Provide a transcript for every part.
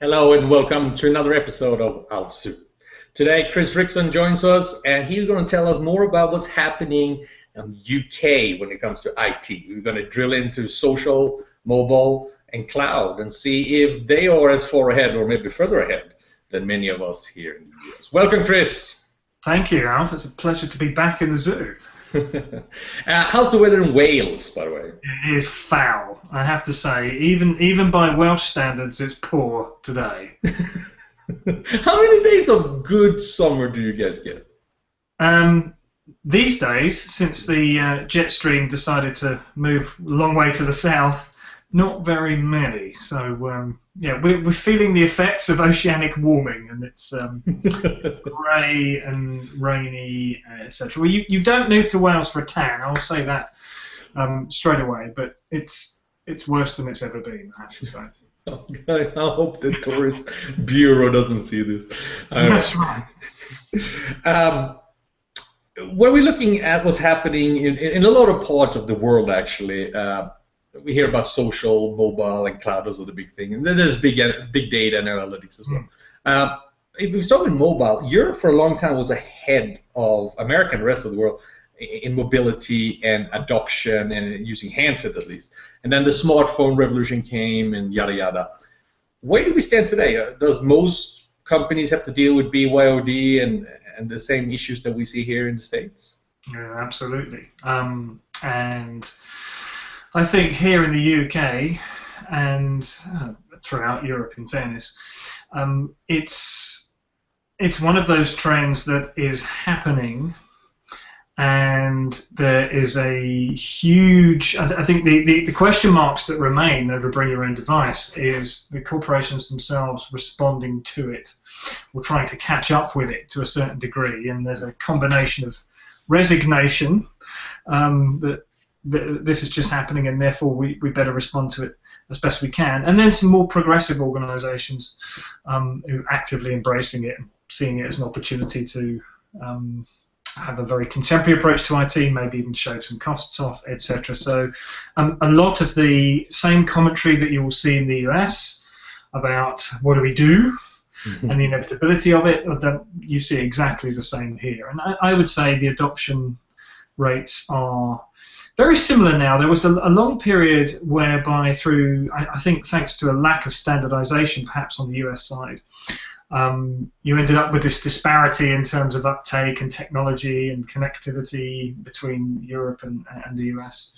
Hello and welcome to another episode of Alsu. Today, Chris Rickson joins us, and he's going to tell us more about what's happening in the UK when it comes to IT. We're going to drill into social, mobile, and cloud and see if they are as far ahead or maybe further ahead than many of us here in the US. Welcome, Chris. Thank you, Alf. It's a pleasure to be back in the zoo. How's the weather in Wales, by the way? It is foul, I have to say. Even by Welsh standards, it's poor today. How many days of good summer do you guys get? Um, these days, since the jet stream decided to move a long way to the south, not very many. So yeah, we're feeling the effects of oceanic warming, and it's grey and rainy, etc. Well, you don't move to Wales for a tan. I'll say that straight away. But it's worse than it's ever been, I have to say. Okay, I hope the tourist bureau doesn't see this. That's right. Um, when we're looking at what's happening in a lot of parts of the world, actually, we hear about social, mobile, and cloud. Those are the big thing. And then there's big data and analytics as well. If we start with mobile, Europe for a long time was ahead of America and the rest of the world in mobility and adoption and using handset at least. And then the smartphone revolution came and yada yada. Where do we stand today? Does most companies have to deal with BYOD and the same issues that we see here in the States? Yeah, absolutely. And I think here in the UK and throughout Europe, in fairness, it's one of those trends that is happening, and there is a huge. I think the question marks that remain over bring your own device is the corporations themselves responding to it, or trying to catch up with it to a certain degree, and there's a combination of resignation that this is just happening and therefore we better respond to it as best we can. And then some more progressive organisations who are actively embracing it and seeing it as an opportunity to have a very contemporary approach to IT, maybe even shave some costs off, etc. So a lot of the same commentary that you will see in the US about what do we do and the inevitability of it, you see exactly the same here. And I would say the adoption rates are very similar now. There was a long period whereby I think thanks to a lack of standardization perhaps on the US side, you ended up with this disparity in terms of uptake and technology and connectivity between Europe and the US.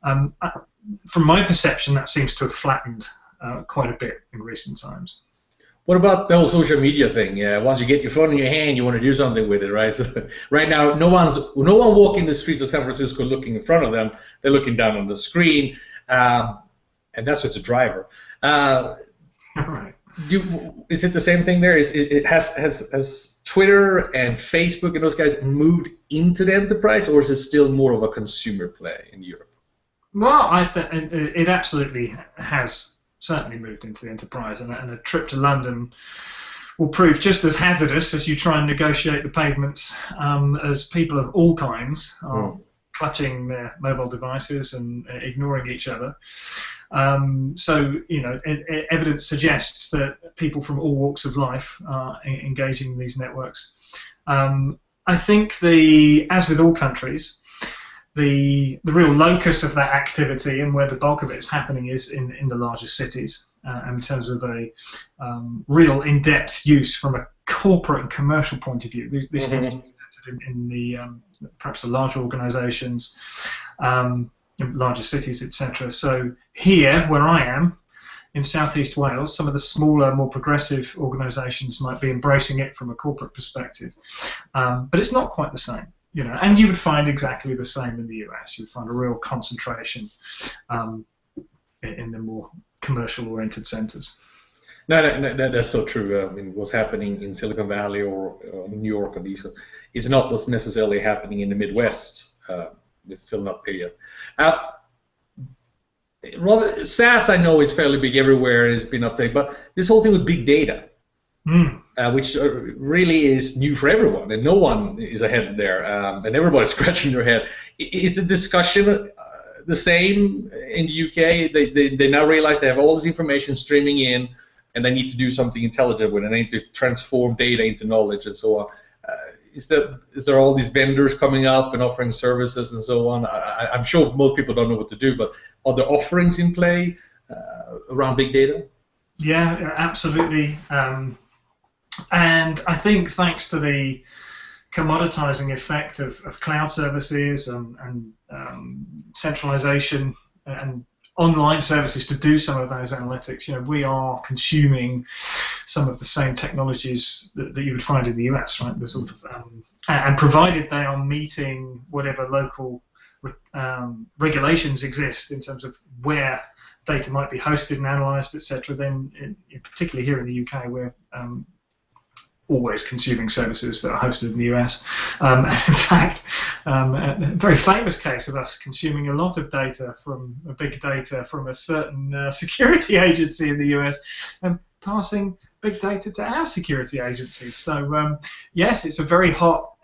From my perception, that seems to have flattened quite a bit in recent times. What about the whole social media thing? Yeah, once you get your phone in your hand, you want to do something with it, right? So right now, no one walking the streets of San Francisco looking in front of them. They're looking down on the screen, and that's just a driver. Right. Is it the same thing there? Has Twitter and Facebook and those guys moved into the enterprise, or is it still more of a consumer play in Europe? Well, I think it absolutely has certainly moved into the enterprise, and a trip to London will prove just as hazardous as you try and negotiate the pavements, as people of all kinds are clutching their mobile devices and ignoring each other. So, evidence suggests that people from all walks of life are engaging in these networks. I think as with all countries, the real locus of that activity and where the bulk of it is happening is in the larger cities, in terms of a real in-depth use from a corporate and commercial point of view. These tend to be presented in the perhaps the larger organisations, in larger cities, etc. So here, where I am, in Southeast Wales, some of the smaller, more progressive organisations might be embracing it from a corporate perspective, but it's not quite the same. And you would find exactly the same in the US. You'd find a real concentration in the more commercial-oriented centers. No, that's so true. I mean, what's happening in Silicon Valley or New York or these is not what's necessarily happening in the Midwest. It's still not there yet. SaaS, I know, is fairly big everywhere. It's been updated, but this whole thing with big data. Which really is new for everyone, and no one is ahead there, and everybody's scratching their head. Is the discussion the same in the UK? They now realize they have all this information streaming in. and I need to do something intelligent with it. I need to transform data into knowledge and so on. Is there all these vendors coming up and offering services and so on? I'm sure most people don't know what to do, but are there offerings in play around big data? Yeah, absolutely. And I think thanks to the commoditizing effect of cloud services and centralization and online services to do some of those analytics, we are consuming some of the same technologies that you would find in the US, right? The sort of and provided they are meeting whatever local regulations exist in terms of where data might be hosted and analyzed, etc., then particularly here in the UK, we're always consuming services that are hosted in the US. In fact, a very famous case of us consuming a lot of data from big data from a certain security agency in the US and passing big data to our security agencies. So yes, it's a very hot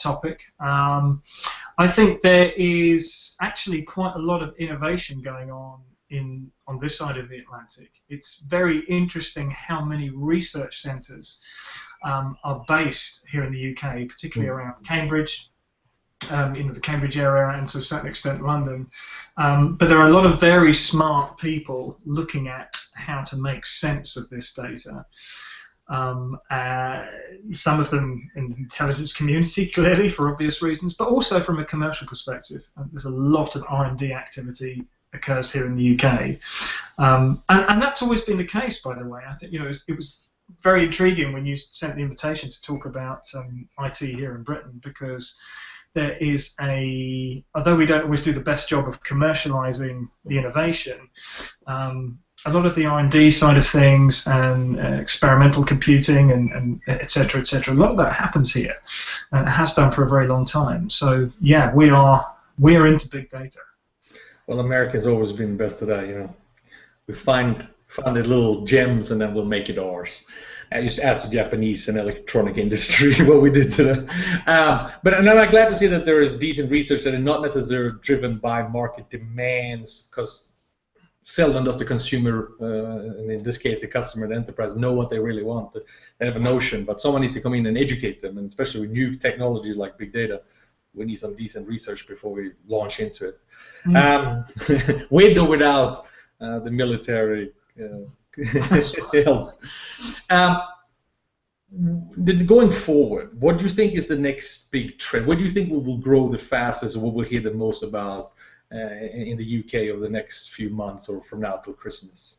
topic. I think there is actually quite a lot of innovation going on this side of the Atlantic. It's very interesting how many research centres are based here in the UK, particularly around Cambridge, the Cambridge area, and to a certain extent London. But there are a lot of very smart people looking at how to make sense of this data. Some of them in the intelligence community, clearly, for obvious reasons, but also from a commercial perspective. There's a lot of R&D activity occurs here in the UK, and that's always been the case, by the way. I think it was very intriguing when you sent the invitation to talk about IT here in Britain, because there is although we don't always do the best job of commercializing the innovation, a lot of the R&D side of things and experimental computing and et cetera, a lot of that happens here, and it has done for a very long time. So yeah, we are into big data. Well, America's always been best at that, We find the little gems and then we'll make it ours. I used to ask the Japanese and electronic industry what we did to them. But I'm glad to see that there is decent research that is not necessarily driven by market demands, because seldom does the consumer, and in this case the customer, the enterprise, know what they really want. They have a notion, but someone needs to come in and educate them, and especially with new technology like big data, we need some decent research before we launch into it. With or without the military help. Going forward, what do you think is the next big trend? What do you think will grow the fastest, or what we'll hear the most about in the UK over the next few months or from now till Christmas?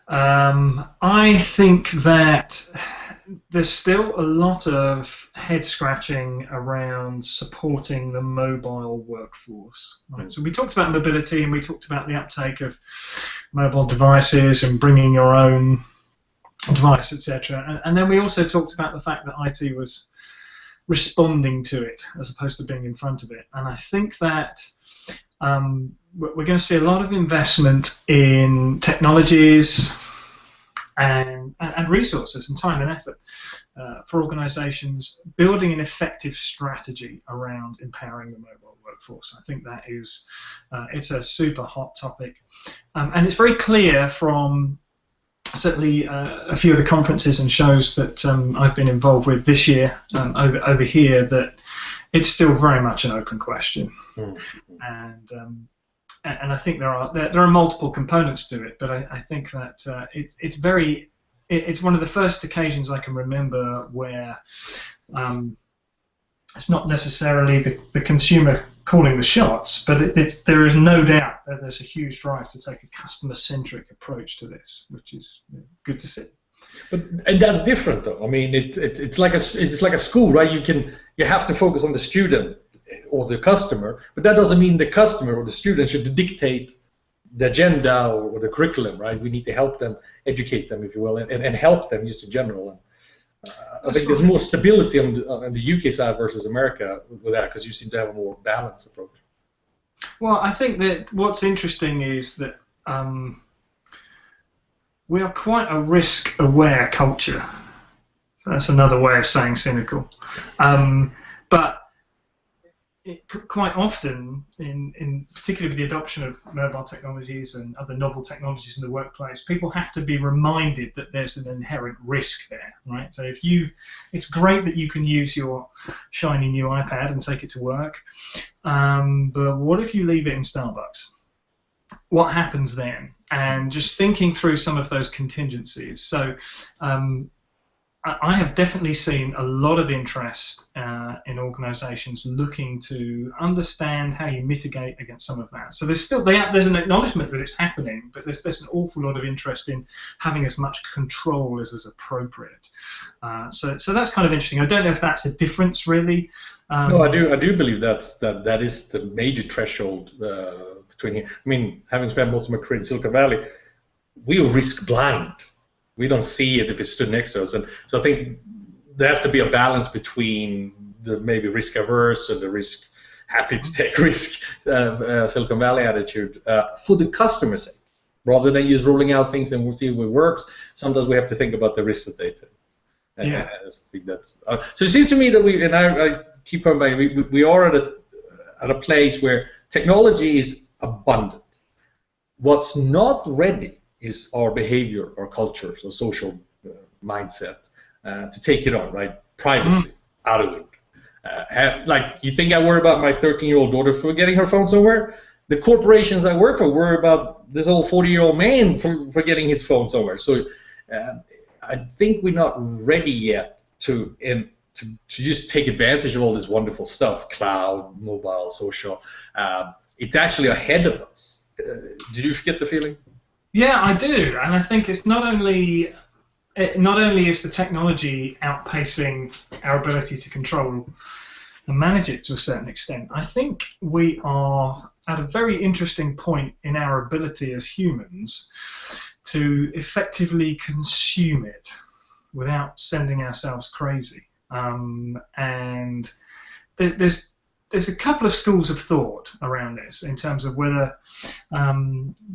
I think that there's still a lot of head scratching around supporting the mobile workforce. Right? So we talked about mobility, and we talked about the uptake of mobile devices and bringing your own device, etc. And then we also talked about the fact that IT was responding to it as opposed to being in front of it. And I think that we're going to see a lot of investment in technologies and resources and time and effort for organizations building an effective strategy around empowering the mobile workforce. I think that is it's a super hot topic, and it's very clear from certainly a few of the conferences and shows that I've been involved with this year over here, that it's still very much an open question. And I think there are multiple components to it, but I think that it's one of the first occasions I can remember where it's not necessarily the consumer calling the shots, but there is no doubt that there's a huge drive to take a customer-centric approach to this, which is good to see. And that's different, though. I mean, it's like a school, right? You have to focus on the student or the customer, but that doesn't mean the customer or the student should dictate the agenda or the curriculum, right? We need to help them, educate them, if you will, and help them just in general. I think there's more stability on the UK side versus America with that, because you seem to have a more balanced approach. Well, I think that what's interesting is that we are quite a risk-aware culture. That's another way of saying cynical. But quite often, particularly with the adoption of mobile technologies and other novel technologies in the workplace, people have to be reminded that there's an inherent risk there, right? So it's great that you can use your shiny new iPad and take it to work, but what if you leave it in Starbucks? What happens then? And just thinking through some of those contingencies. So I have definitely seen a lot of interest in organisations looking to understand how you mitigate against some of that. So there's an acknowledgement that it's happening, but there's an awful lot of interest in having as much control as is appropriate. So that's kind of interesting. I don't know if that's a difference really. No, I do believe that is the major threshold between. I mean, having spent most of my career in Silicon Valley, we were risk blind. We don't see it if it's stood next to us, and so I think there has to be a balance between the maybe risk averse and the risk happy to take risk Silicon Valley attitude for the customer's sake, rather than just rolling out things and we'll see if it works. Sometimes we have to think about the risks that they take. Yeah. I think that's so. It seems to me that I keep coming back. We are at a place where technology is abundant. What's not ready is our behavior, our culture, so social mindset to take it on, right? Privacy, out of it. Like, you think I worry about my 13-year-old daughter forgetting her phone somewhere? The corporations I work for worry about this old 40-year-old man forgetting his phone somewhere. So I think we're not ready yet to just take advantage of all this wonderful stuff, cloud, mobile, social. It's actually ahead of us. Did you get the feeling? Yeah, I do, and I think it's not only is the technology outpacing our ability to control and manage it to a certain extent. I think we are at a very interesting point in our ability as humans to effectively consume it without sending ourselves crazy. And there's a couple of schools of thought around this in terms of whether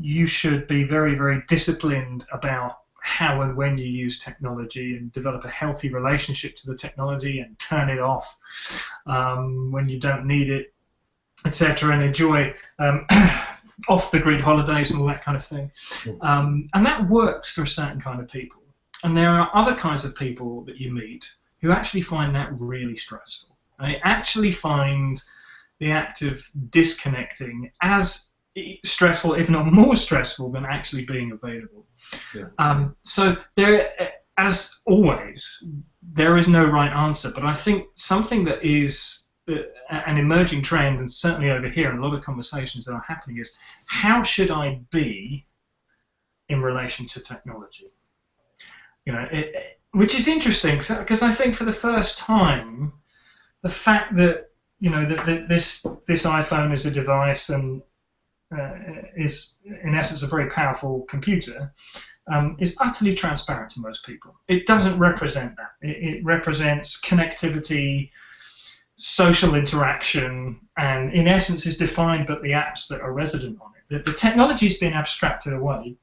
you should be very, very disciplined about how and when you use technology and develop a healthy relationship to the technology and turn it off when you don't need it, etc., and enjoy off-the-grid holidays and all that kind of thing. And that works for a certain kind of people. And there are other kinds of people that you meet who actually find that really stressful. I actually find the act of disconnecting as stressful, if not more stressful, than actually being available. Yeah. So there, as always, there is no right answer. But I think something that is an emerging trend, and certainly over here, and a lot of conversations that are happening, is how should I be in relation to technology? You know, which is interesting because I think for the first time, the fact that that this iPhone is a device and is in essence a very powerful computer is utterly transparent to most people. It doesn't represent that. It represents connectivity, social interaction, and in essence is defined by the apps that are resident on it. The technology has been abstracted away,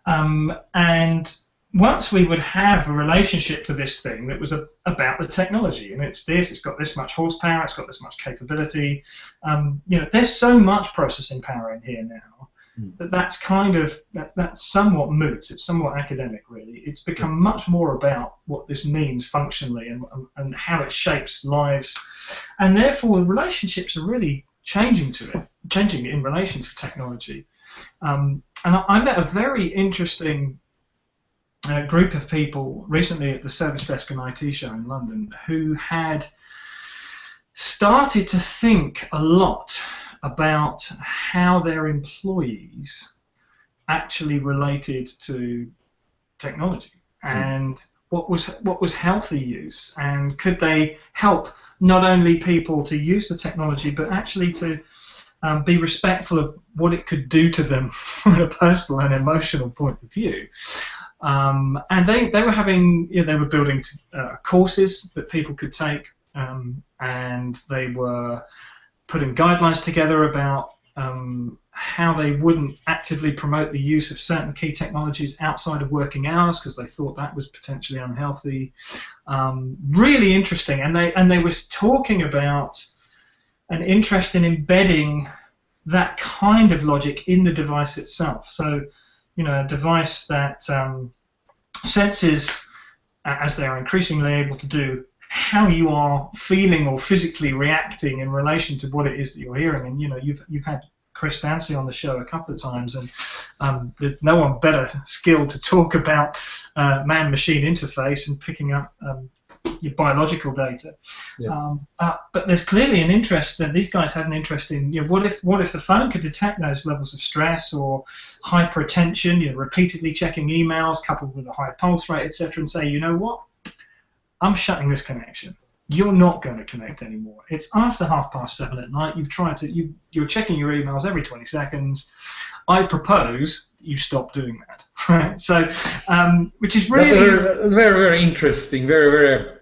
and once we would have a relationship to this thing that was about the technology, and it's got this much horsepower, it's got this much capability. There's so much processing power in here now that's somewhat moot. It's somewhat academic, really. It's become much more about what this means functionally and how it shapes lives, and therefore relationships are really changing in relation to technology. And I met a very interesting group of people recently at the Service Desk and IT show in London who had started to think a lot about how their employees actually related to technology and what was healthy use, and could they help not only people to use the technology but actually to be respectful of what it could do to them from a personal and emotional point of view. And they were having, they were building courses that people could take, and they were putting guidelines together about how they wouldn't actively promote the use of certain key technologies outside of working hours because they thought that was potentially unhealthy. Really interesting, and they were talking about an interest in embedding that kind of logic in the device itself. So, you know, a device that senses, as they are increasingly able to do, how you are feeling or physically reacting in relation to what it is that you're hearing. And you know, you've had Chris Dancy on the show a couple of times, and there's no one better skilled to talk about man-machine interface and picking up your biological data. Yeah. But there's clearly an interest that these guys have an interest in. You know, what if the phone could detect those levels of stress or hyperattention, you know, repeatedly checking emails coupled with a high pulse rate, etc., and say, you know what, I'm shutting this connection. You're not going to connect anymore. It's after 7:30 at night. You're checking your emails every 20 seconds. I propose you stop doing that. Right? So, which is really that's a very, very interesting, very, very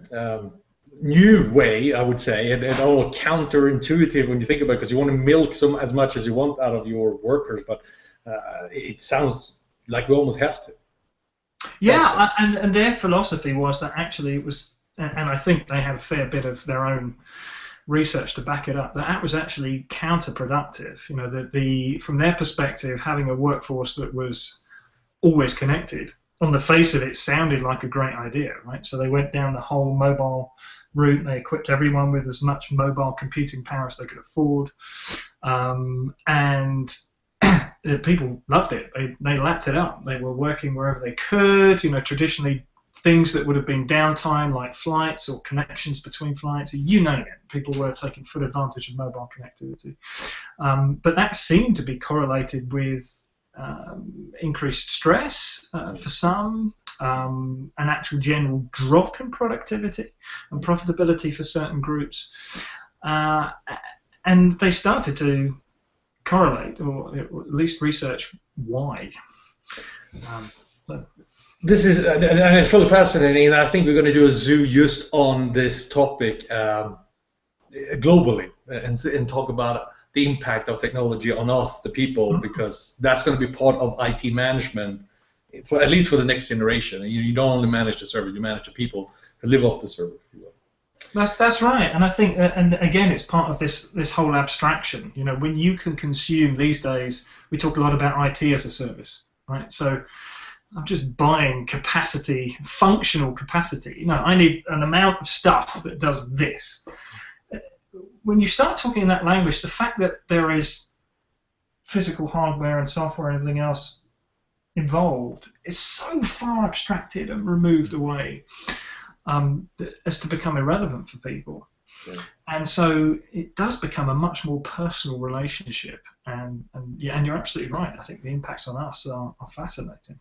new way, I would say, and all counterintuitive when you think about it, because you want to milk as much as you want out of your workers, but it sounds like we almost have to. Yeah, and their philosophy was that actually it was, and I think they had a fair bit of their own research to back it up, that was actually counterproductive. You know, from their perspective, having a workforce that was always connected, on the face of it, sounded like a great idea, right? So they went down the whole mobile route. They equipped everyone with as much mobile computing power as they could afford, and the people loved it. They lapped it up. They were working wherever they could. You know, traditionally things that would have been downtime, like flights or connections between flights, you name it, people were taking full advantage of mobile connectivity. But that seemed to be correlated with increased stress for some, an actual general drop in productivity and profitability for certain groups, and they started to correlate, or at least research why. This is, and it's really fascinating, and I think we're going to do a zoo just on this topic globally, and talk about the impact of technology on us, the people, because that's going to be part of IT management, at least for the next generation. You don't only manage the server, you manage the people who live off the server, if you will. That's right, and I think, and again, it's part of this whole abstraction. You know, when you can consume these days, we talk a lot about IT as a service, right? So I'm just buying capacity, functional capacity. You know, I need an amount of stuff that does this. When you start talking in that language, the fact that there is physical hardware and software and everything else involved is so far abstracted and removed away as to become irrelevant for people. Yeah. And so it does become a much more personal relationship. And you're absolutely right. I think the impacts on us are fascinating.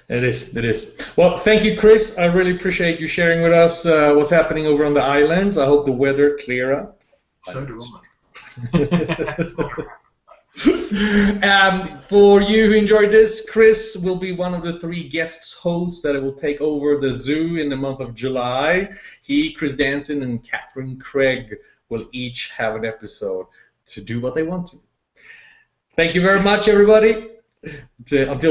It is. Well, thank you, Chris. I really appreciate you sharing with us what's happening over on the islands. I hope the weather clear up. So do I. For you who enjoyed this, Chris will be one of the 3 guest hosts that will take over the zoo in the month of July. He, Chris Danson, and Catherine Craig will each have an episode to do what they want to. Thank you very much, everybody. Until